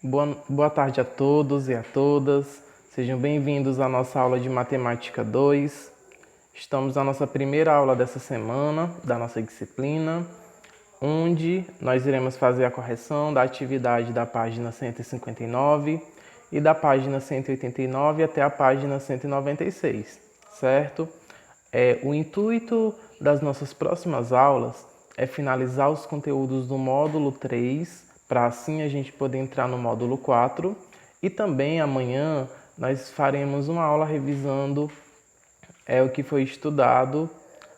Boa tarde a todos e a todas. Sejam bem-vindos à nossa aula de Matemática 2. Estamos na nossa primeira aula dessa semana, da nossa disciplina, onde nós iremos fazer a correção da atividade da página 159 e da página 189 até a página 196, certo? O intuito das nossas próximas aulas é finalizar os conteúdos do módulo 3, para assim a gente poder entrar no módulo 4. E também amanhã nós faremos uma aula revisando o que foi estudado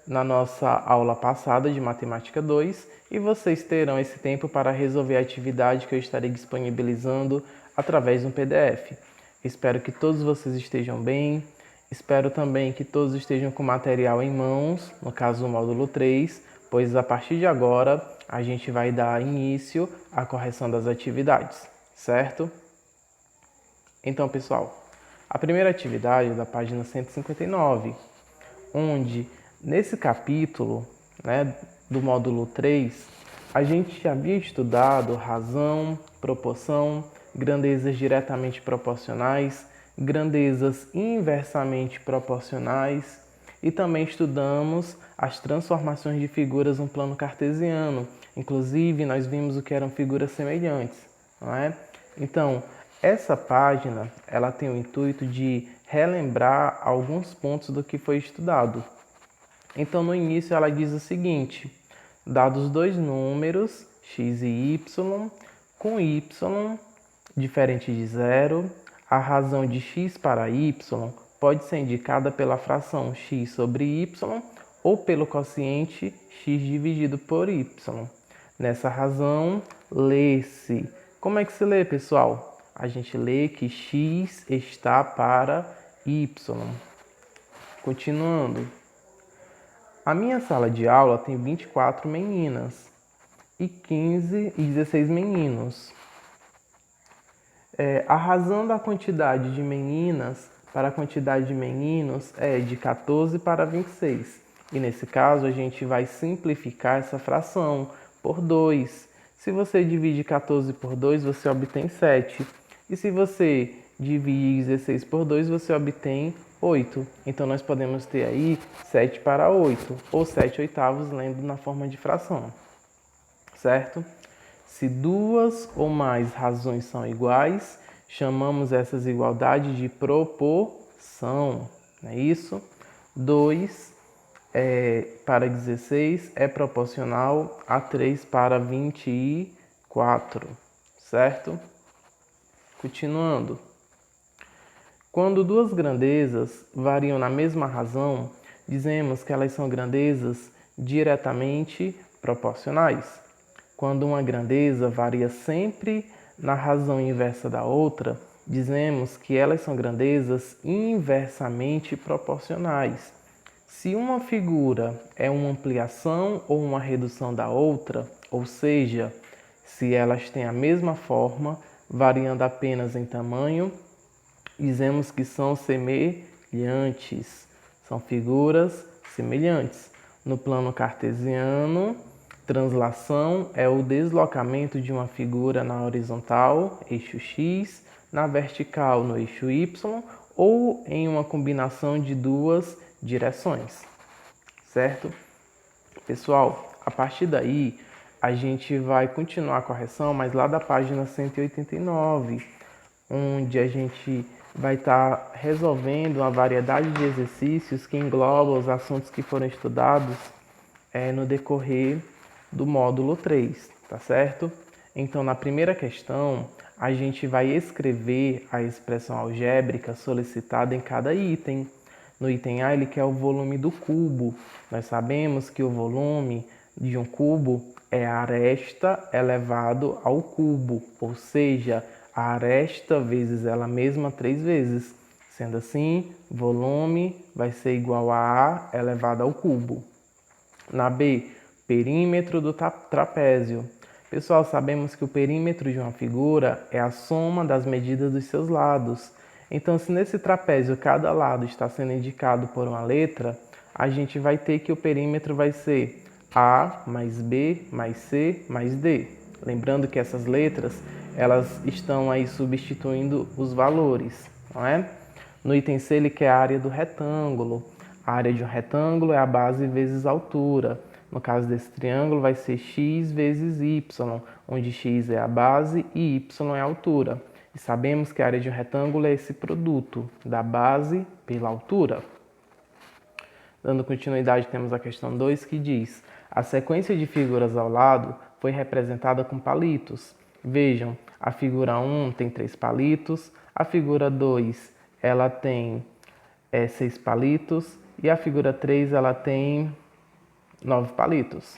na nossa aula passada de Matemática 2 e vocês terão esse tempo para resolver a atividade que eu estarei disponibilizando através de um PDF. Espero que todos vocês estejam bem. Espero também que todos estejam com material em mãos, no caso o módulo 3, pois a partir de agora a gente vai dar início à correção das atividades, certo? Então, pessoal, a primeira atividade é da página 159, onde nesse capítulo, do módulo 3, a gente havia estudado razão, proporção, grandezas diretamente proporcionais, grandezas inversamente proporcionais e também estudamos as transformações de figuras no plano cartesiano. Inclusive, nós vimos o que eram figuras semelhantes, não é? Então, essa página, ela tem o intuito de relembrar alguns pontos do que foi estudado. Então, no início, ela diz o seguinte: dados dois números, x e y, com y diferente de zero, a razão de x para y pode ser indicada pela fração x sobre y ou pelo quociente x dividido por y. Nessa razão, lê-se. Como é que se lê, pessoal? A gente lê que x está para y. Continuando. A minha sala de aula tem 24 meninas e 16 meninos. A razão da quantidade de meninas para a quantidade de meninos é de 14 para 26. E nesse caso, a gente vai simplificar essa fração por 2. Se você divide 14 por 2, você obtém 7. E se você divide 16 por 2, você obtém 8. Então, nós podemos ter aí 7 para 8, ou 7 oitavos, lendo na forma de fração, certo? Se duas ou mais razões são iguais, chamamos essas igualdades de proporção, não é isso? 2 para 16 é proporcional a 3 para 24, certo? Continuando. Quando duas grandezas variam na mesma razão, dizemos que elas são grandezas diretamente proporcionais. Quando uma grandeza varia sempre na razão inversa da outra, dizemos que elas são grandezas inversamente proporcionais. Se uma figura é uma ampliação ou uma redução da outra, ou seja, se elas têm a mesma forma, variando apenas em tamanho, dizemos que são semelhantes. São figuras semelhantes. No plano cartesiano, translação é o deslocamento de uma figura na horizontal, eixo x, na vertical, no eixo y, ou em uma combinação de duas direções, certo? Pessoal, a partir daí, a gente vai continuar a correção, mas lá da página 189, onde a gente vai estar resolvendo uma variedade de exercícios que englobam os assuntos que foram estudados no decorrer do módulo 3, tá certo? Então, na primeira questão, a gente vai escrever a expressão algébrica solicitada em cada item. No item A, ele quer o volume do cubo. Nós sabemos que o volume de um cubo é a aresta elevado ao cubo, ou seja, a aresta vezes ela mesma 3 vezes. Sendo assim, volume vai ser igual a A elevado ao cubo. Na B, perímetro do trapézio. Pessoal, sabemos que o perímetro de uma figura é a soma das medidas dos seus lados. Então, se nesse trapézio cada lado está sendo indicado por uma letra, a gente vai ter que o perímetro vai ser A mais B mais C mais D. Lembrando que essas letras, elas estão aí substituindo os valores, não é? No item C, ele quer a área do retângulo. A área de um retângulo é a base vezes a altura. No caso desse triângulo, vai ser x vezes y, onde x é a base e y é a altura. E sabemos que a área de um retângulo é esse produto da base pela altura. Dando continuidade, temos a questão 2, que diz: a sequência de figuras ao lado foi representada com palitos. Vejam, a figura 1 tem 3 palitos, a figura 2 ela tem 6 palitos e a figura 3 ela tem 9 palitos.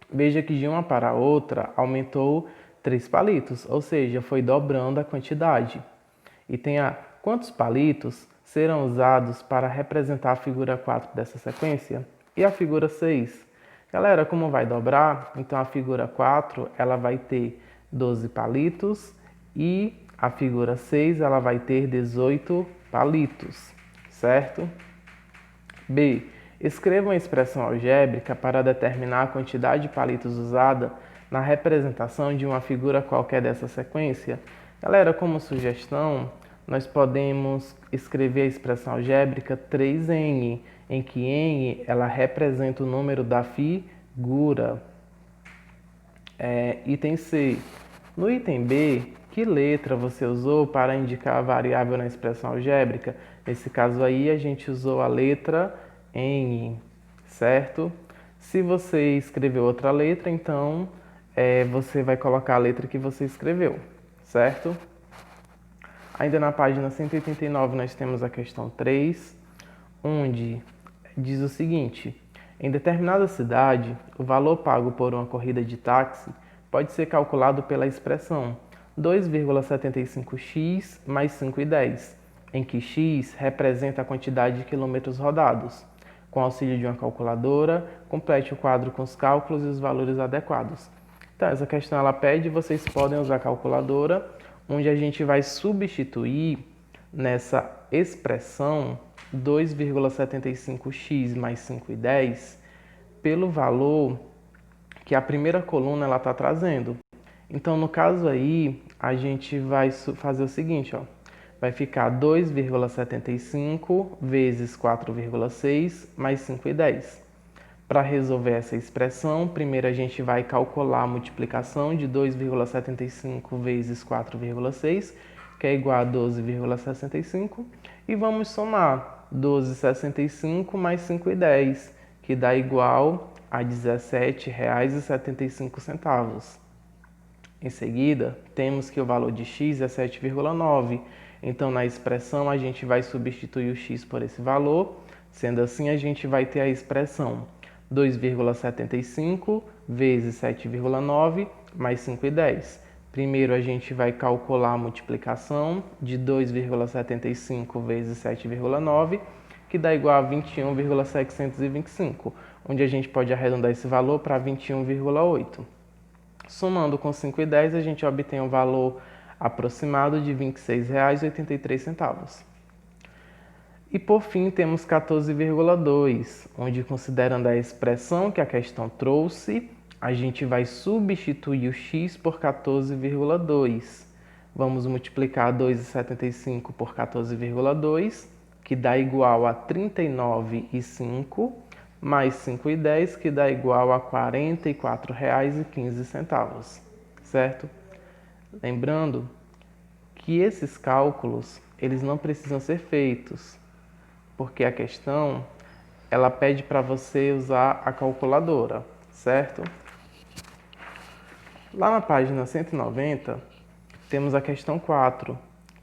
Veja que de uma para a outra aumentou 3 palitos, ou seja, foi dobrando a quantidade. E tem quantos palitos serão usados para representar a figura 4 dessa sequência? E a figura 6? Galera, como vai dobrar, então a figura 4 ela vai ter 12 palitos e a figura 6 ela vai ter 18 palitos, certo? B. Escreva uma expressão algébrica para determinar a quantidade de palitos usada na representação de uma figura qualquer dessa sequência. Galera, como sugestão, nós podemos escrever a expressão algébrica 3n, em que n ela representa o número da figura. Item C. No item B, que letra você usou para indicar a variável na expressão algébrica? Nesse caso aí, a gente usou a letra N, certo? Se você escreveu outra letra, então você vai colocar a letra que você escreveu, certo? Ainda na página 189, nós temos a questão 3, onde diz o seguinte: em determinada cidade, o valor pago por uma corrida de táxi pode ser calculado pela expressão 2,75x mais 5,10, em que x representa a quantidade de quilômetros rodados. Com auxílio de uma calculadora, complete o quadro com os cálculos e os valores adequados. Então, essa questão ela pede, vocês podem usar a calculadora, onde a gente vai substituir nessa expressão 2,75x mais 5,10 pelo valor que a primeira coluna ela está trazendo. Então, no caso aí, a gente vai fazer o seguinte, ó. Vai ficar 2,75 vezes 4,6 mais 5,10. Para resolver essa expressão, primeiro a gente vai calcular a multiplicação de 2,75 vezes 4,6, que é igual a 12,65, e vamos somar 12,65 mais 5,10, que dá igual a R$ 17,75. Em seguida, temos que o valor de x é 7,9. Então, na expressão, a gente vai substituir o x por esse valor. Sendo assim, a gente vai ter a expressão 2,75 vezes 7,9 mais 5,10. Primeiro, a gente vai calcular a multiplicação de 2,75 vezes 7,9, que dá igual a 21,725, onde a gente pode arredondar esse valor para 21,8. Somando com 5,10, a gente obtém um valor aproximado de R$ 26,83. E por fim, temos 14,2, onde, considerando a expressão que a questão trouxe, a gente vai substituir o x por 14,2. Vamos multiplicar 2,75 por 14,2, que dá igual a 39,5, mais 5,10, que dá igual a R$ 44,15, certo? Lembrando que esses cálculos, eles não precisam ser feitos, porque a questão, ela pede para você usar a calculadora, certo? Lá na página 190, temos a questão 4,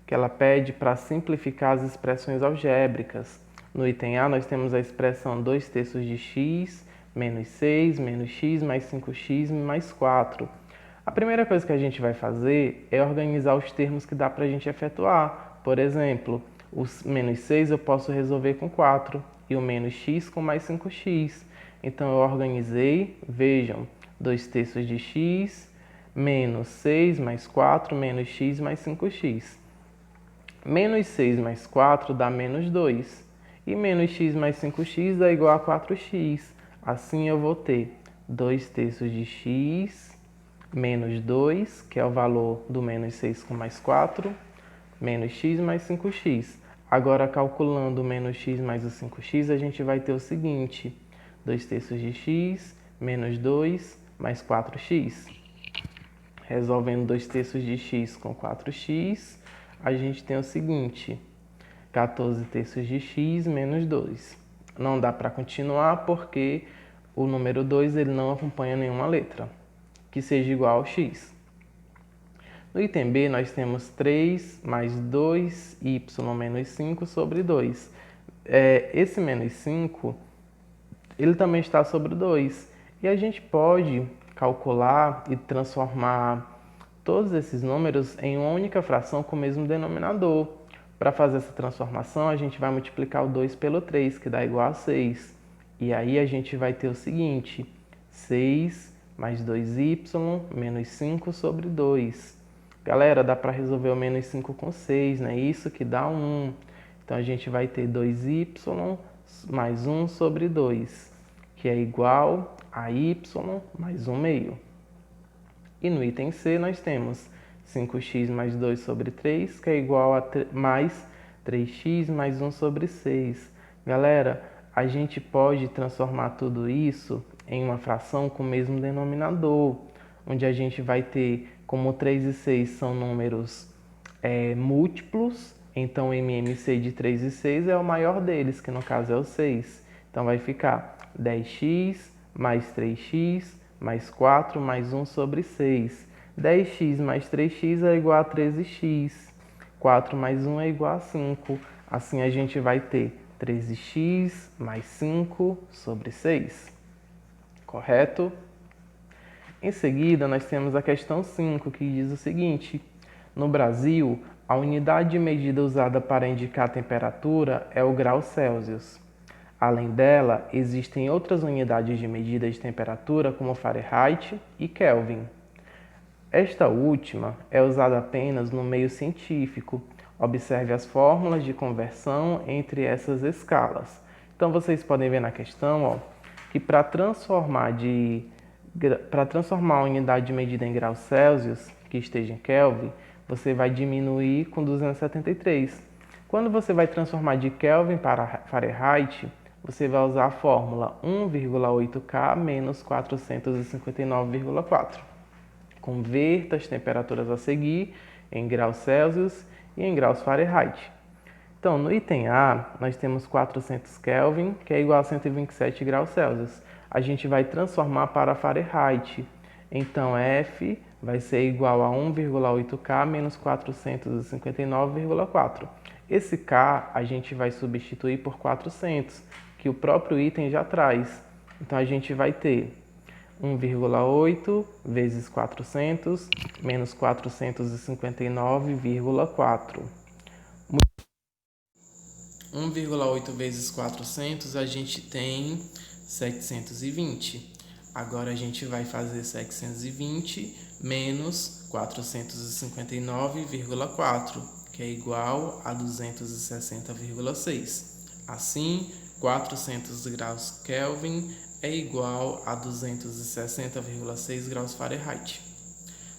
que ela pede para simplificar as expressões algébricas. No item A, nós temos a expressão 2/3 de x menos 6 menos x mais 5x mais 4. A primeira coisa que a gente vai fazer é organizar os termos que dá para a gente efetuar. Por exemplo, o menos 6 eu posso resolver com 4 e o menos x com mais 5x. Então, eu organizei, vejam, 2/3 de x menos 6 mais 4 menos x mais 5x. Menos 6 mais 4 dá menos 2. E menos x mais 5x dá igual a 4x. Assim eu vou ter 2/3 de x menos 2, que é o valor do menos 6 com mais 4, menos x mais 5x. Agora, calculando o menos x mais o 5x, a gente vai ter o seguinte: 2 terços de x menos 2 mais 4x. Resolvendo 2 terços de x com 4x, a gente tem o seguinte: 14 terços de x menos 2. Não dá para continuar porque o número 2 ele não acompanha nenhuma letra que seja igual ao x. No item B, nós temos 3 mais 2y menos 5 sobre 2. Esse menos 5, ele também está sobre 2. E a gente pode calcular e transformar todos esses números em uma única fração com o mesmo denominador. Para fazer essa transformação, a gente vai multiplicar o 2 pelo 3, que dá igual a 6. E aí a gente vai ter o seguinte: 6 mais 2y menos 5 sobre 2. Galera, dá para resolver o menos 5 com 6, né? Isso que dá 1. Então a gente vai ter 2y mais 1 sobre 2, que é igual a y mais 1 meio. E no item C nós temos 5x mais 2 sobre 3, que é igual a mais 3x mais 1 sobre 6. Galera, a gente pode transformar tudo isso em uma fração com o mesmo denominador, onde a gente vai ter, como 3 e 6 são números múltiplos, então o MMC de 3 e 6 é o maior deles, que no caso é o 6. Então vai ficar 10x mais 3x mais 4 mais 1 sobre 6. 10x mais 3x é igual a 13x. 4 mais 1 é igual a 5. Assim a gente vai ter 13x mais 5 sobre 6. Correto? Em seguida, nós temos a questão 5, que diz o seguinte: no Brasil, a unidade de medida usada para indicar a temperatura é o grau Celsius. Além dela, existem outras unidades de medida de temperatura, como Fahrenheit e Kelvin. Esta última é usada apenas no meio científico. Observe as fórmulas de conversão entre essas escalas. Então, vocês podem ver na questão que para transformar a unidade de medida em graus Celsius, que esteja em Kelvin, você vai diminuir com 273. Quando você vai transformar de Kelvin para Fahrenheit, você vai usar a fórmula 1,8K menos 459,4. Converta as temperaturas a seguir em graus Celsius e em graus Fahrenheit. Então, no item A, nós temos 400 Kelvin, que é igual a 127 graus Celsius. A gente vai transformar para Fahrenheit. Então, F vai ser igual a 1,8K menos 459,4. Esse K a gente vai substituir por 400, que o próprio item já traz. Então, a gente vai ter 1,8 vezes 400 menos 459,4. 1,8 vezes 400 a gente tem 720. Agora a gente vai fazer 720 menos 459,4, que é igual a 260,6. Assim, 400 graus Kelvin é igual a 260,6 graus Fahrenheit.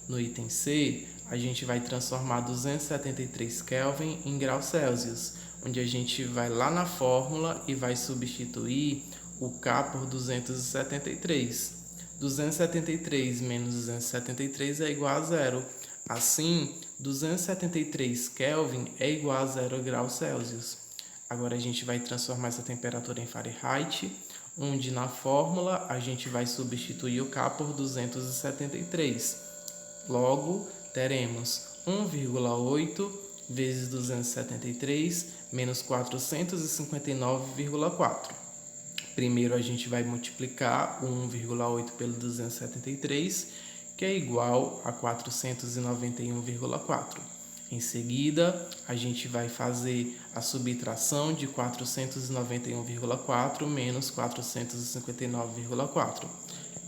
No item C, a gente vai transformar 273 Kelvin em graus Celsius, onde a gente vai lá na fórmula e vai substituir o K por 273. 273 menos 273 é igual a zero. Assim, 273 Kelvin é igual a 0 graus Celsius. Agora a gente vai transformar essa temperatura em Fahrenheit, onde na fórmula a gente vai substituir o K por 273. Logo, teremos 1,8 vezes 273 menos 459,4. Primeiro a gente vai multiplicar o 1,8 pelo 273, que é igual a 491,4. Em seguida, a gente vai fazer a subtração de 491,4 menos 459,4,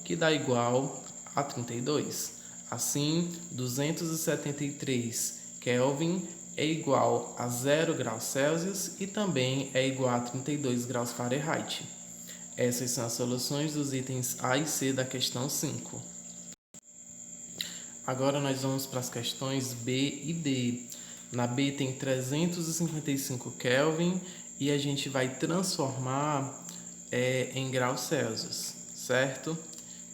que dá igual a 32. Assim, 273 Kelvin é igual a 0 graus Celsius e também é igual a 32 graus Fahrenheit. Essas são as soluções dos itens A e C da questão 5. Agora nós vamos para as questões B e D. Na B tem 355 Kelvin e a gente vai transformar em graus Celsius, certo?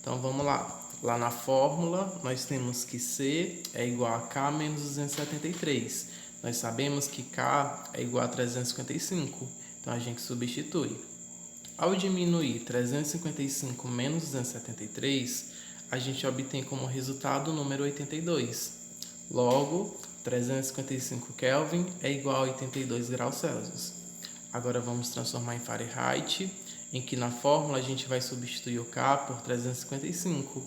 Então vamos lá. Lá na fórmula nós temos que C é igual a K menos 273. Nós sabemos que K é igual a 355, então a gente substitui. Ao diminuir 355 menos 273, a gente obtém como resultado o número 82. Logo, 355 Kelvin é igual a 82 graus Celsius. Agora vamos transformar em Fahrenheit, em que na fórmula a gente vai substituir o K por 355.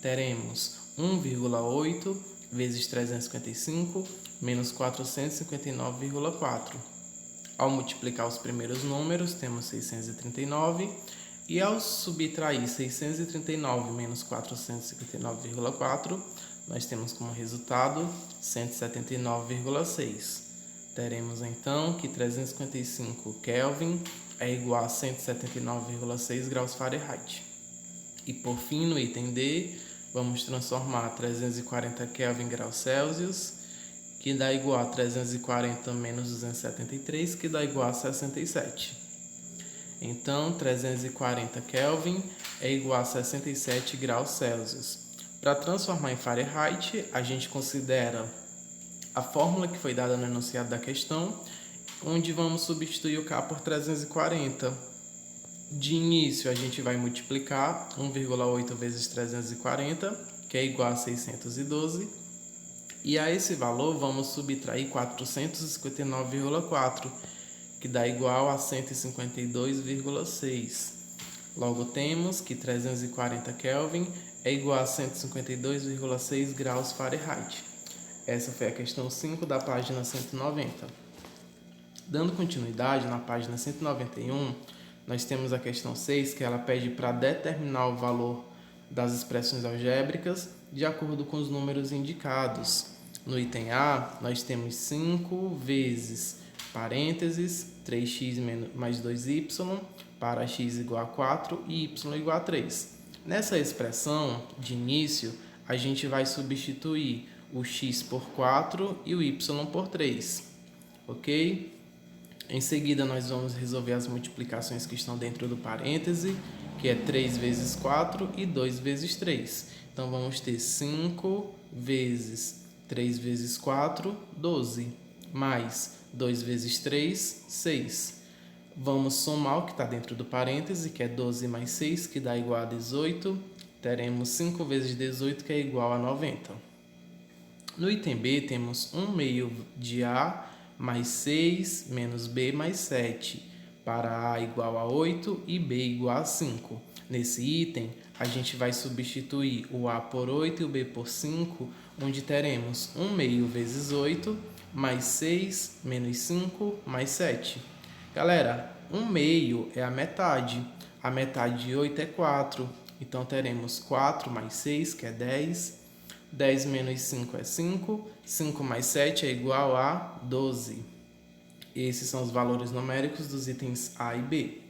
Teremos 1,8 vezes 355 menos 459,4. Ao multiplicar os primeiros números, temos 639, e ao subtrair 639 menos 459,4, nós temos como resultado 179,6. Teremos então que 355 Kelvin é igual a 179,6 graus Fahrenheit. E por fim, no item D, vamos transformar 340 Kelvin em graus Celsius, que dá igual a 340 menos 273, que dá igual a 67. Então, 340 Kelvin é igual a 67 graus Celsius. Para transformar em Fahrenheit, a gente considera a fórmula que foi dada no enunciado da questão, onde vamos substituir o K por 340. De início, a gente vai multiplicar 1,8 vezes 340, que é igual a 612. E a esse valor vamos subtrair 459,4, que dá igual a 152,6. Logo temos que 340 Kelvin é igual a 152,6 graus Fahrenheit. Essa foi a questão 5 da página 190. Dando continuidade, na página 191, nós temos a questão 6, que ela pede para determinar o valor das expressões algébricas de acordo com os números indicados. No item A, nós temos 5 vezes parênteses 3x mais 2y para x igual a 4 e y igual a 3. Nessa expressão de início, a gente vai substituir o x por 4 e o y por 3, ok? Em seguida, nós vamos resolver as multiplicações que estão dentro do parêntese, que é 3 vezes 4 e 2 vezes 3. Então, vamos ter 5 vezes 3 vezes 4, 12, mais 2 vezes 3, 6. Vamos somar o que está dentro do parêntese, que é 12 mais 6, que dá igual a 18. Teremos 5 vezes 18, que é igual a 90. No item B, temos 1 meio de A mais 6 menos B mais 7, para A igual a 8 e B igual a 5. Nesse item, a gente vai substituir o A por 8 e o B por 5, onde teremos 1 meio vezes 8, mais 6 menos 5 mais 7. Galera, 1 meio é a metade. A metade de 8 é 4. Então, teremos 4 mais 6, que é 10. 10 menos 5 é 5. 5 mais 7 é igual a 12. Esses são os valores numéricos dos itens A e B.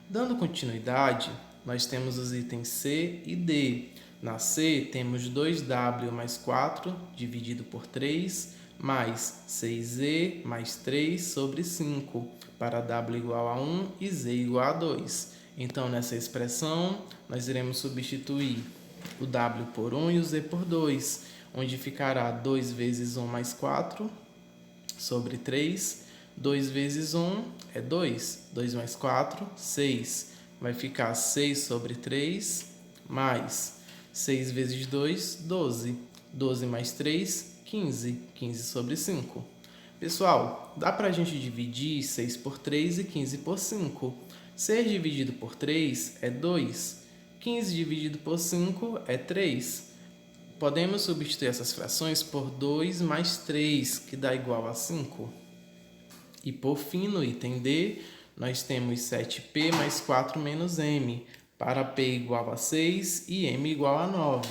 Dando continuidade, nós temos os itens C e D. Na C, temos 2W mais 4 dividido por 3, mais 6Z mais 3 sobre 5, para W igual a 1 e Z igual a 2. Então, nessa expressão, nós iremos substituir o W por 1 e o Z por 2, onde ficará 2 vezes 1 mais 4 sobre 3. 2 vezes 1 é 2. 2 mais 4, 6. Vai ficar 6 sobre 3, mais 6 vezes 2, 12. 12 mais 3, 15. 15 sobre 5. Pessoal, dá para a gente dividir 6 por 3 e 15 por 5. 6 dividido por 3 é 2. 15 dividido por 5 é 3. Podemos substituir essas frações por 2 mais 3, que dá igual a 5. E por fim, no item D, nós temos 7P mais 4 menos M, para P igual a 6 e M igual a 9.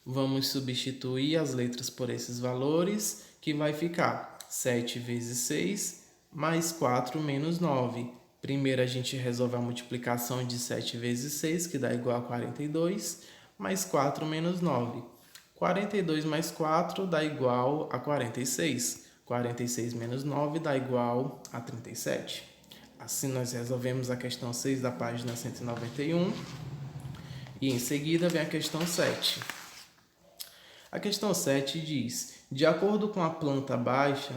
Vamos substituir as letras por esses valores, que vai ficar 7 vezes 6 mais 4 menos 9. Primeiro a gente resolve a multiplicação de 7 vezes 6, que dá igual a 42, mais 4 menos 9. 42 mais 4 dá igual a 46. 46 menos 9 dá igual a 37. Assim, nós resolvemos a questão 6 da página 191. E em seguida vem a questão 7. A questão 7 diz: de acordo com a planta baixa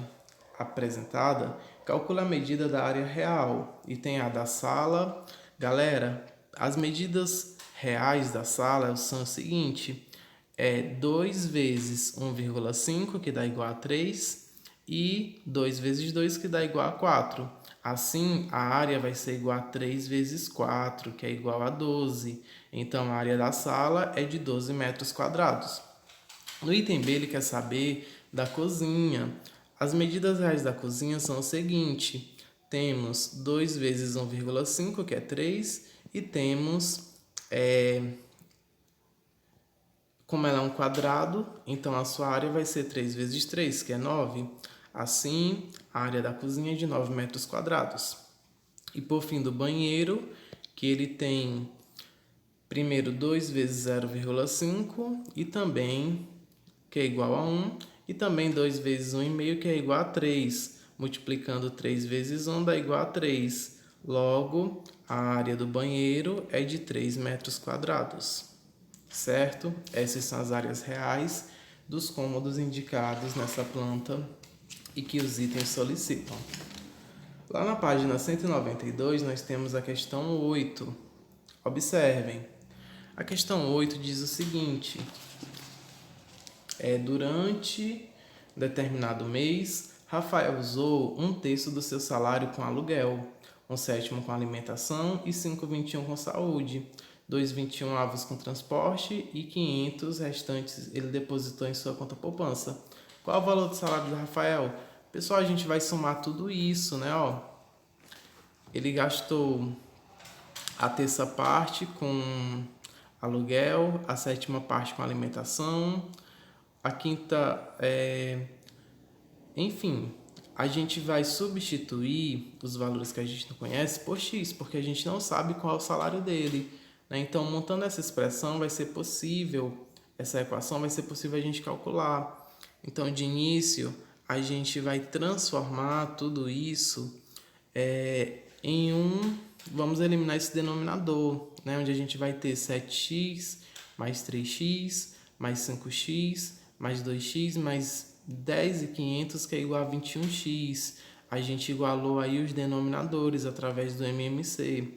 apresentada, calcula a medida da área real. E tem a da sala. Galera, as medidas reais da sala são o seguinte: 2 vezes 1,5, que dá igual a 3, e 2 vezes 2, que dá igual a 4. Assim, a área vai ser igual a 3 vezes 4, que é igual a 12. Então, a área da sala é de 12 metros quadrados. No item B, ele quer saber da cozinha. As medidas reais da cozinha são o seguinte: temos 2 vezes 1,5, que é 3, e temos, como ela é um quadrado, então a sua área vai ser 3 vezes 3, que é 9. Assim, a área da cozinha é de 9 metros quadrados. E por fim, do banheiro, que ele tem primeiro 2 vezes 0,5 e também, que é igual a 1, e também 2 vezes 1,5, que é igual a 3. Multiplicando 3 vezes 1 dá igual a 3. Logo, a área do banheiro é de 3 metros quadrados. Certo? Essas são as áreas reais dos cômodos indicados nessa planta e que os itens solicitam. Lá na página 192, nós temos a questão 8. Observem. A questão 8 diz o seguinte: durante determinado mês, Rafael usou 1/3 do seu salário com aluguel, 1/7 com alimentação e 5,21 com saúde, 2,21 avos com transporte e 500 restantes ele depositou em sua conta poupança. Qual é o valor do salário do Rafael? Pessoal, a gente vai somar tudo isso, né? Ele gastou a terça parte com aluguel, a sétima parte com alimentação, a quinta, enfim, a gente vai substituir os valores que a gente não conhece por X, porque a gente não sabe qual é o salário dele, né? Então, montando essa expressão, vai ser possível, essa equação vai ser possível a gente calcular. Então, de início, a gente vai transformar tudo isso vamos eliminar esse denominador, né? Onde a gente vai ter 7x mais 3x mais 5x mais 2x mais 10.500, que é igual a 21x. A gente igualou aí os denominadores através do MMC.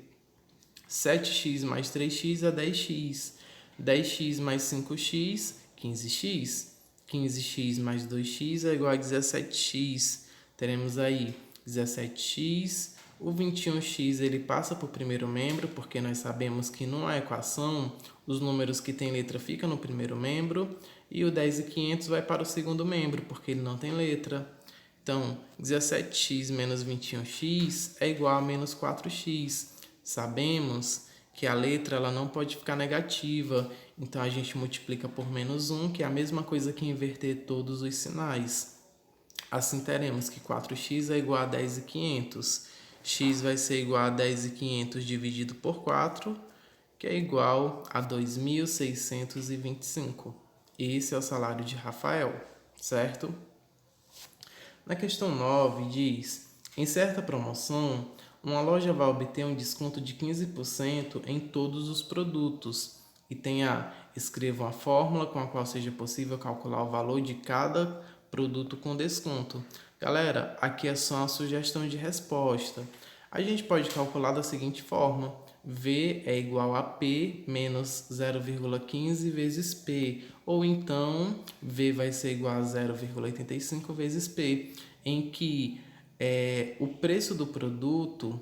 7x mais 3x é 10x. 10x mais 5x, 15x. 15x mais 2x é igual a 17x. Teremos aí 17x. O 21x ele passa para o primeiro membro, porque nós sabemos que numa equação os números que tem letra ficam no primeiro membro, e o 10.500 vai para o segundo membro, porque ele não tem letra. Então, 17x menos 21x é igual a menos 4x. Sabemos que a letra ela não pode ficar negativa, então a gente multiplica por menos 1, que é a mesma coisa que inverter todos os sinais. Assim teremos que 4x é igual a 10.500. X vai ser igual a 10.500 dividido por 4, que é igual a 2.625. Esse é o salário de Rafael, certo? Na questão 9 diz: em certa promoção, uma loja vai obter um desconto de 15% em todos os produtos. E escreva uma fórmula com a qual seja possível calcular o valor de cada produto com desconto. Galera, aqui é só uma sugestão de resposta. A gente pode calcular da seguinte forma: V é igual a P menos 0,15 vezes P. Ou então, V vai ser igual a 0,85 vezes P, em que o preço do produto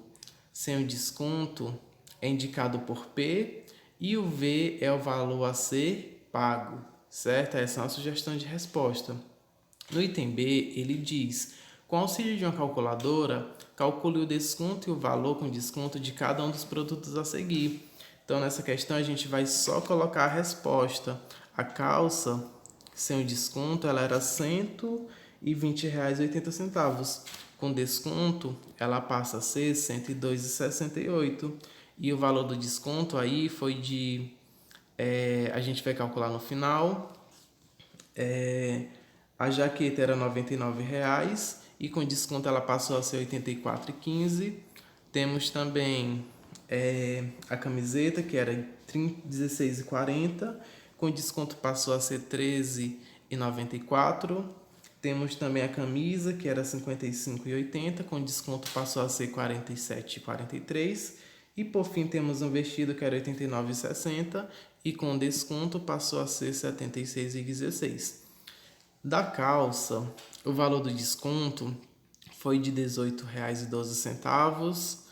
sem o desconto é indicado por P e o V é o valor a ser pago, certo? Essa é uma sugestão de resposta. No item B, ele diz: com auxílio de uma calculadora, calcule o desconto e o valor com desconto de cada um dos produtos a seguir. Então, nessa questão, a gente vai só colocar a resposta. A calça, sem o desconto, ela era R$ 120,80. Com desconto, ela passa a ser R$ 102,68. E o valor do desconto aí foi a gente vai calcular no final. A jaqueta era R$ 99,00 e com desconto ela passou a ser R$ 84,15. Temos também a camiseta, que era R$ 16,40, com desconto passou a ser R$ 13,94. Temos também a camisa, que era R$ 55,80, com desconto passou a ser R$ 47,43. E por fim temos um vestido que era R$ 89,60 e com desconto passou a ser R$ 76,16. Da calça, o valor do desconto foi de R$ 18,12.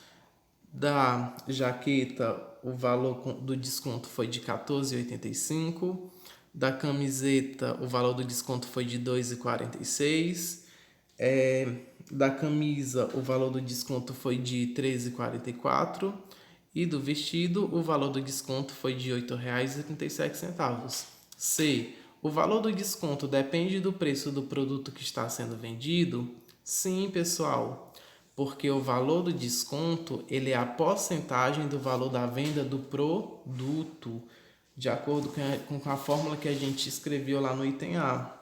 Da jaqueta, o valor do desconto foi de R$ 14,85. Da camiseta, o valor do desconto foi de R$ 2,46. Da camisa, o valor do desconto foi de R$ 13,44. E do vestido, o valor do desconto foi de R$ 8,37. C. O valor do desconto depende do preço do produto que está sendo vendido? Sim, pessoal, porque o valor do desconto ele é a porcentagem do valor da venda do produto, de acordo com a fórmula que a gente escreveu lá no item A.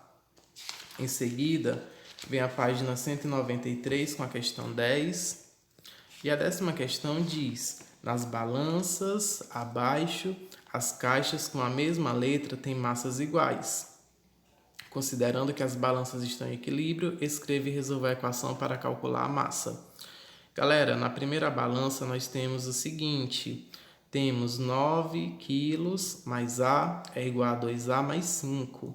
Em seguida, vem a página 193 com a questão 10. E a 10ª questão diz: nas balanças, abaixo, as caixas com a mesma letra têm massas iguais. Considerando que as balanças estão em equilíbrio, escreva e resolva a equação para calcular a massa. Galera, na primeira balança nós temos o seguinte: temos 9 quilos mais A é igual a 2A mais 5.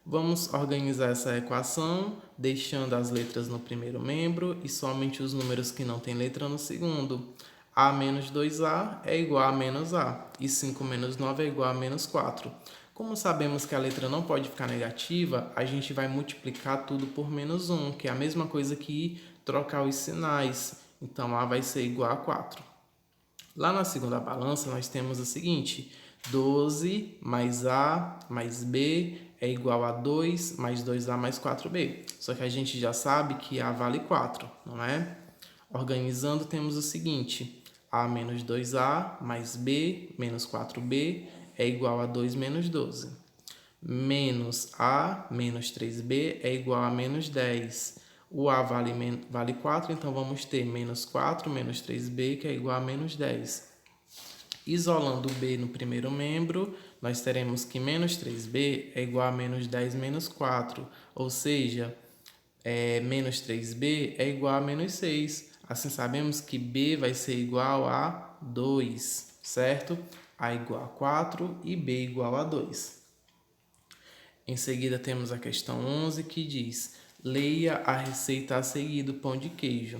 Vamos organizar essa equação, deixando as letras no primeiro membro e somente os números que não têm letra no segundo. A menos 2A é igual a menos A, e 5 menos 9 é igual a menos 4. Como sabemos que a letra não pode ficar negativa, a gente vai multiplicar tudo por menos 1, que é a mesma coisa que trocar os sinais. Então, A vai ser igual a 4. Lá na segunda balança, nós temos o seguinte: 12 mais A mais B é igual a 2 mais 2A mais 4B. Só que a gente já sabe que A vale 4, não é? Organizando, temos o seguinte: A menos 2A mais B menos 4B é igual a 2 menos 12. Menos A menos 3B é igual a menos 10. O A vale 4, então vamos ter menos 4 menos 3B, que é igual a menos 10. Isolando o B no primeiro membro, nós teremos que menos 3B é igual a menos 10 menos 4, ou seja, menos 3B é igual a menos 6. Assim sabemos que B vai ser igual a 2, certo? A igual a 4 e B igual a 2. Em seguida temos a questão 11 que diz: leia a receita a seguir do pão de queijo.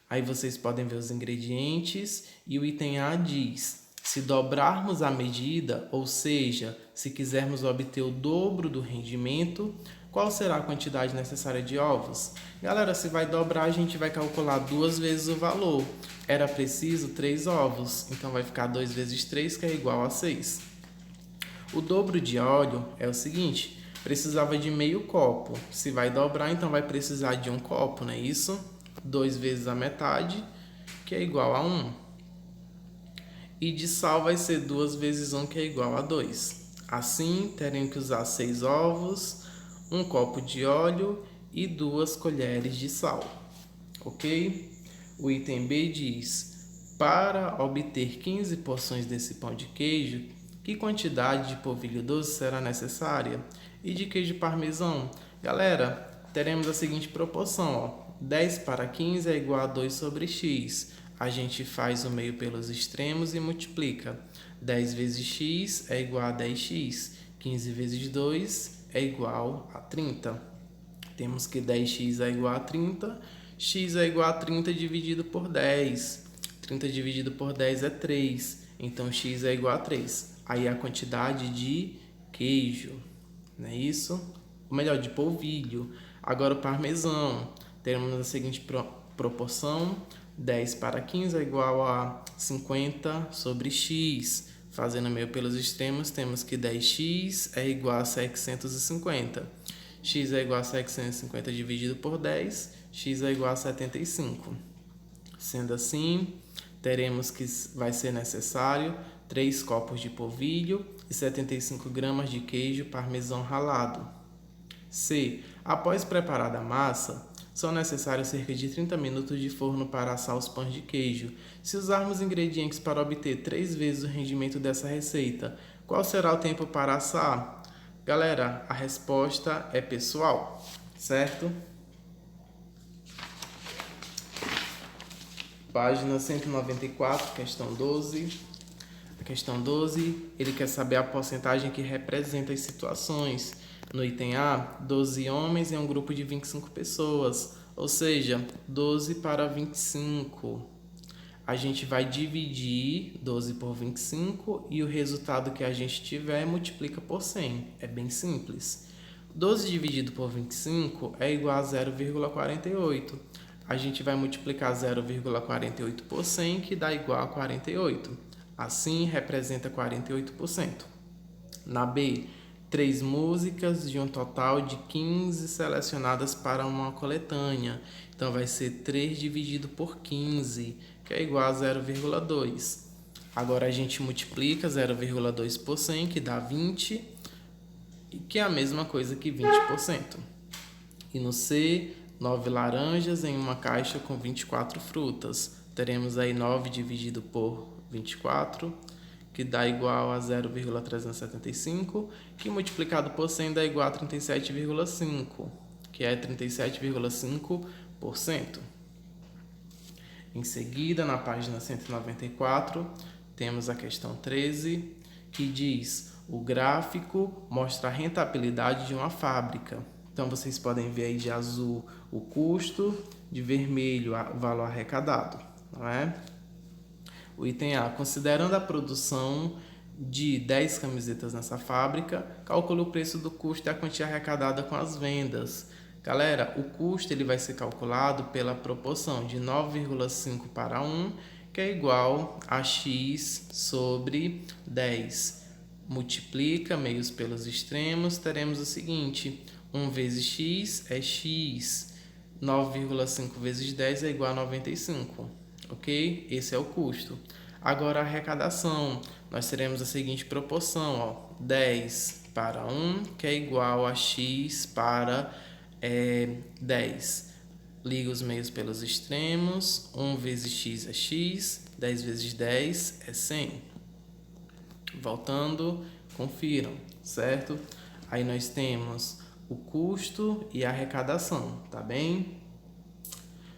Aí vocês podem ver os ingredientes e o item A diz: se dobrarmos a medida, ou seja, se quisermos obter o dobro do rendimento, qual será a quantidade necessária de ovos? Galera, se vai dobrar, a gente vai calcular 2 vezes o valor. Era preciso 3 ovos, então vai ficar 2 vezes 3, que é igual a 6. O dobro de óleo é o seguinte: precisava de meio copo. Se vai dobrar, então vai precisar de 1 copo, não é isso? 2 vezes a metade, que é igual a 1. E de sal vai ser 2 vezes 1, que é igual a 2. Assim, teremos que usar 6 ovos, 1 copo de óleo e 2 colheres de sal. Ok? O item B diz: para obter 15 porções desse pão de queijo, que quantidade de polvilho doce será necessária? E de queijo parmesão? Galera, teremos a seguinte proporção, ó. 10 para 15 é igual a 2 sobre x. A gente faz o meio pelos extremos e multiplica. 10 vezes x é igual a 10x. 15 vezes 2 é igual a 30. Temos que 10x é igual a 30. X é igual a 30 dividido por 10. 30 dividido por 10 é 3. Então, x é igual a 3. Aí a quantidade de queijo, não é isso? Ou melhor, de polvilho. Agora o parmesão. Temos a seguinte proporção: 10 para 15 é igual a 50 sobre x. Fazendo meio pelos extremos, temos que 10x é igual a 750. X é igual a 750 dividido por 10, x é igual a 75. Sendo assim, teremos que vai ser necessário 3 copos de polvilho e 75 gramas de queijo parmesão ralado. C. Após preparada a massa, são necessários cerca de 30 minutos de forno para assar os pães de queijo. Se usarmos ingredientes para obter 3 vezes o rendimento dessa receita, qual será o tempo para assar? Galera, a resposta é pessoal, certo? Página 194, questão 12. A questão 12, ele quer saber a porcentagem que representa as situações. No item A, 12 homens em um grupo de 25 pessoas, ou seja, 12 para 25. A gente vai dividir 12 por 25 e o resultado que a gente tiver multiplica por 100. É bem simples. 12 dividido por 25 é igual a 0,48. A gente vai multiplicar 0,48 por 100, que dá igual a 48. Assim, representa 48%. Na B, 3 músicas de um total de 15 selecionadas para uma coletânea. Então, vai ser 3 dividido por 15, que é igual a 0,2. Agora, a gente multiplica 0,2 por 100, que dá 20, que é a mesma coisa que 20%. E no C, 9 laranjas em uma caixa com 24 frutas. Teremos aí 9 dividido por 24, que dá igual a 0,375, que multiplicado por 100 dá igual a 37,5, que é 37,5%. Em seguida, na página 194, temos a questão 13, que diz: o gráfico mostra a rentabilidade de uma fábrica. Então, vocês podem ver aí de azul o custo, de vermelho o valor arrecadado, não é? O item A, considerando a produção de 10 camisetas nessa fábrica, calcule o preço do custo e a quantia arrecadada com as vendas. Galera, o custo ele vai ser calculado pela proporção de 9,5 para 1, que é igual a x sobre 10. Multiplica meios pelos extremos, teremos o seguinte: 1 vezes x é x, 9,5 vezes 10 é igual a 95, ok? Esse é o custo. Agora a arrecadação, nós teremos a seguinte proporção, ó, 10 para 1, que é igual a x para 10. Liga os meios pelos extremos, 1 vezes x é x, 10 vezes 10 é 100. Voltando, confiram, certo? Aí nós temos o custo e a arrecadação, tá bem?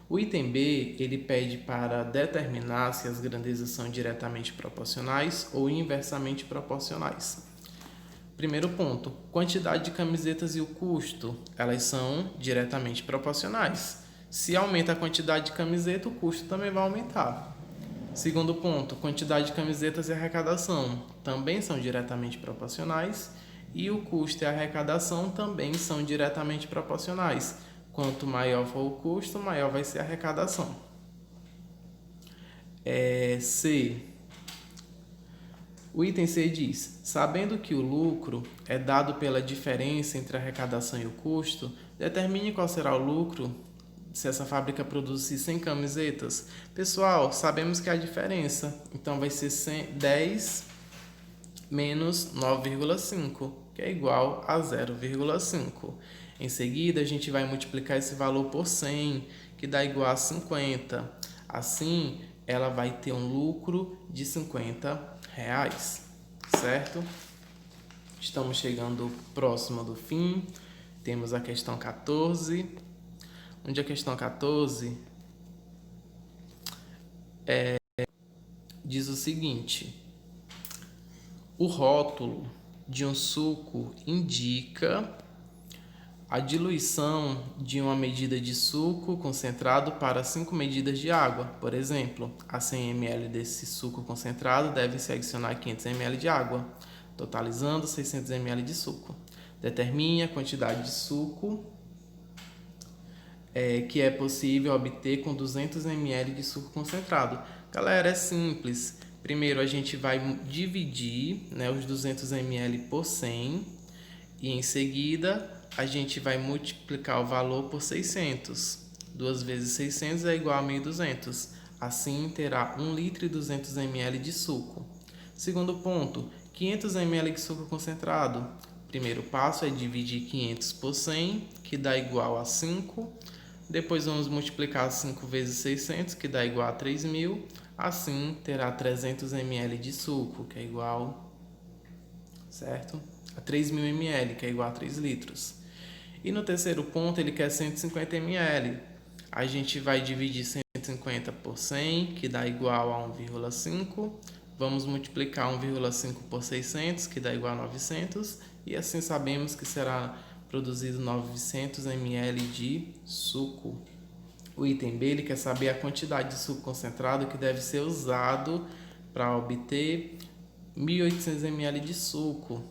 O item B, ele pede para determinar se as grandezas são diretamente proporcionais ou inversamente proporcionais. Primeiro ponto, quantidade de camisetas e o custo, elas são diretamente proporcionais. Se aumenta a quantidade de camiseta, o custo também vai aumentar. Segundo ponto, quantidade de camisetas e arrecadação também são diretamente proporcionais e o custo e a arrecadação também são diretamente proporcionais. Quanto maior for o custo, maior vai ser a arrecadação. C. O item C diz: sabendo que o lucro é dado pela diferença entre a arrecadação e o custo, determine qual será o lucro se essa fábrica produzir 100 camisetas. Pessoal, sabemos que há diferença, então vai ser 10 menos 9,5, que é igual a 0,5. Em seguida, a gente vai multiplicar esse valor por 100, que dá igual a 50. Assim, ela vai ter um lucro de R$50, certo? Estamos chegando próximo do fim. Temos a questão 14, onde a questão 14 diz o seguinte: o rótulo de um suco indica a diluição de uma medida de suco concentrado para 5 medidas de água. Por exemplo, a 100 ml desse suco concentrado deve-se adicionar 500 ml de água, totalizando 600 ml de suco. Determine a quantidade de suco que é possível obter com 200 ml de suco concentrado. Galera, é simples. Primeiro a gente vai dividir, os 200 ml por 100 e em seguida a gente vai multiplicar o valor por 600. 2 vezes 600 é igual a 1.200. Assim terá 1 litro e 200 ml de suco. Segundo ponto, 500 ml de suco concentrado. Primeiro passo é dividir 500 por 100, que dá igual a 5. Depois vamos multiplicar 5 vezes 600, que dá igual a 3.000. Assim, terá 300 ml de suco, que é igual, certo? A 3.000 ml, que é igual a 3 litros. E no terceiro ponto, ele quer 150 ml. A gente vai dividir 150 por 100, que dá igual a 1,5. Vamos multiplicar 1,5 por 600, que dá igual a 900. E assim sabemos que será produzido 900 ml de suco. O item B, ele quer saber a quantidade de suco concentrado que deve ser usado para obter 1.800 ml de suco.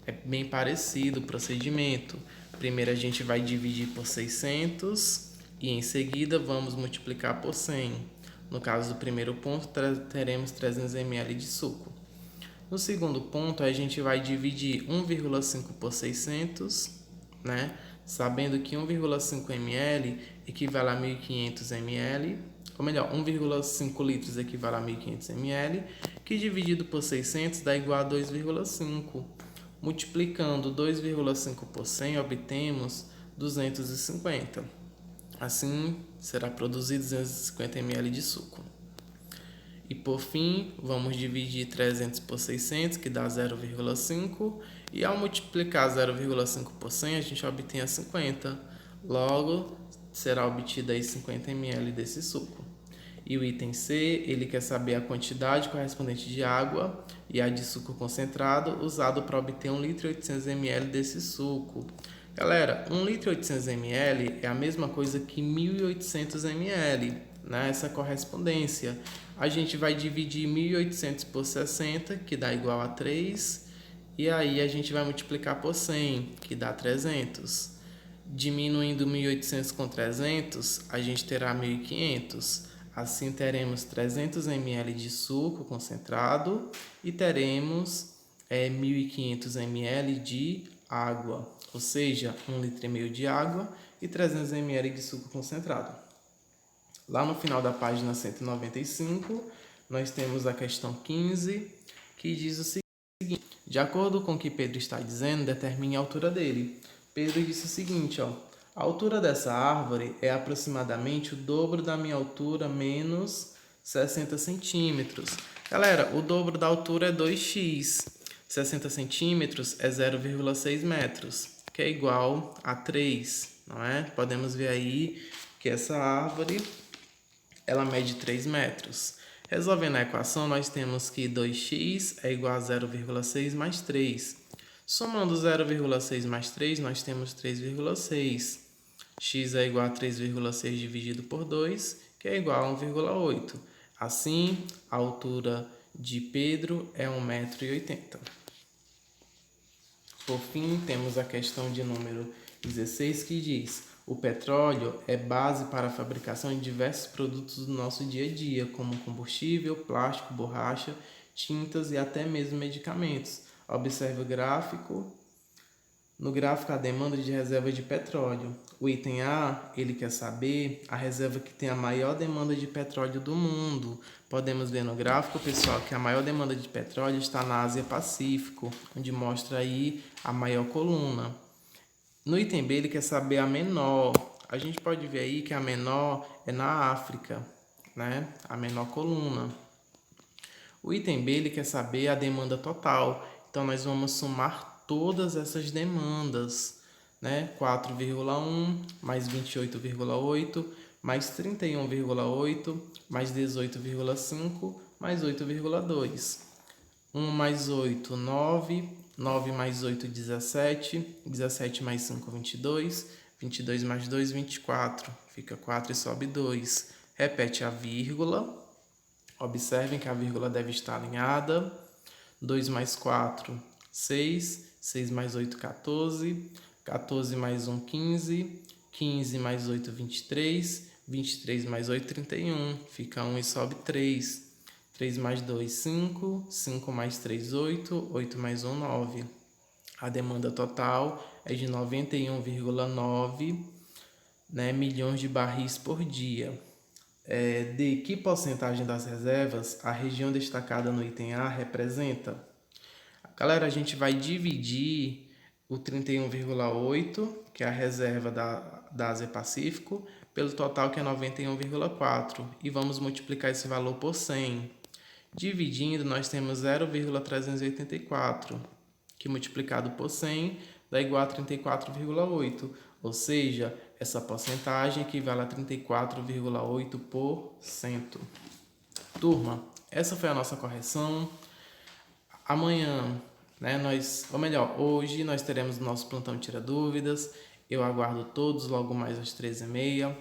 É bem parecido o procedimento. Primeiro a gente vai dividir por 600 e em seguida vamos multiplicar por 100. No caso do primeiro ponto, teremos 300 ml de suco. No segundo ponto, a gente vai dividir 1,5 por 600, né? Sabendo que 1,5 ml equivale a 1.500 ml, ou melhor, 1,5 litros equivale a 1.500 ml, que dividido por 600 dá igual a 2,5. Multiplicando 2,5 por 100, obtemos 250. Assim, será produzido 250 ml de suco. E por fim, vamos dividir 300 por 600, que dá 0,5. E ao multiplicar 0,5 por 100, a gente obtém a 50. Logo, será obtida aí 50 ml desse suco. E o item C, ele quer saber a quantidade correspondente de água e a de suco concentrado usado para obter 1 litro e 800 ml desse suco. Galera, 1 litro e 800 ml é a mesma coisa que 1.800 ml, né? Essa correspondência. A gente vai dividir 1.800 por 60, que dá igual a 3, e aí a gente vai multiplicar por 100, que dá 300. Diminuindo 1.800 com 300, a gente terá 1.500. Assim, teremos 300 ml de suco concentrado e teremos 1.500 ml de água, ou seja, 1,5 litro de água e 300 ml de suco concentrado. Lá no final da página 195, nós temos a questão 15, que diz o seguinte: de acordo com o que Pedro está dizendo, determine a altura dele. Pedro disse o seguinte, ó: a altura dessa árvore é aproximadamente o dobro da minha altura menos 60 centímetros. Galera, o dobro da altura é 2x. 60 centímetros é 0,6 metros, que é igual a 3, não é? Podemos ver aí que essa árvore, ela mede 3 metros. Resolvendo a equação, nós temos que 2x é igual a 0,6 mais 3. Somando 0,6 mais 3, nós temos 3,6. X é igual a 3,6 dividido por 2, que é igual a 1,8. Assim, a altura de Pedro é 1,80 m. Por fim, temos a questão de número 16, que diz: o petróleo é base para a fabricação de diversos produtos do nosso dia a dia, como combustível, plástico, borracha, tintas e até mesmo medicamentos. Observe o gráfico. No gráfico, a demanda de reserva de petróleo. O item A, ele quer saber a reserva que tem a maior demanda de petróleo do mundo. Podemos ver no gráfico, pessoal, que a maior demanda de petróleo está na Ásia-Pacífico, onde mostra aí a maior coluna. No item B, ele quer saber a menor. A gente pode ver aí que a menor é na África, né? A menor coluna. O item B, ele quer saber a demanda total. Então, nós vamos somar todas essas demandas, né? 4,1 mais 28,8 mais 31,8 mais 18,5 mais 8,2. 1 mais 8, 9. 9 mais 8, 17. 17 mais 5, 22. 22 mais 2, 24. Fica 4 e sobe 2. Repete a vírgula. Observem que a vírgula deve estar alinhada. 2 mais 4, 6. 6 mais 8, 14. 14 mais 1, 15. 15 mais 8, 23. 23 mais 8, 31. Fica 1 e sobe 3. 3 mais 2, 5. 5 mais 3, 8. 8 mais 1, 9. A demanda total é de 91,9, né, milhões de barris por dia. De que porcentagem das reservas a região destacada no item A representa? Galera, a gente vai dividir o 31,8, que é a reserva da Ásia Pacífico, pelo total que é 91,4. E vamos multiplicar esse valor por 100. Dividindo, nós temos 0,384, que multiplicado por 100 dá igual a 34,8. Ou seja, essa porcentagem equivale a 34,8%. Turma, essa foi a nossa correção. Amanhã, né, hoje nós teremos o nosso plantão Tira Dúvidas. Eu aguardo todos logo mais às 13h30.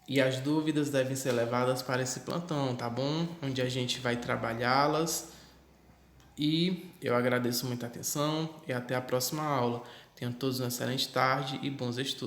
E as dúvidas devem ser levadas para esse plantão, tá bom? Onde a gente vai trabalhá-las. E eu agradeço muita atenção e até a próxima aula. Tenham todos uma excelente tarde e bons estudos.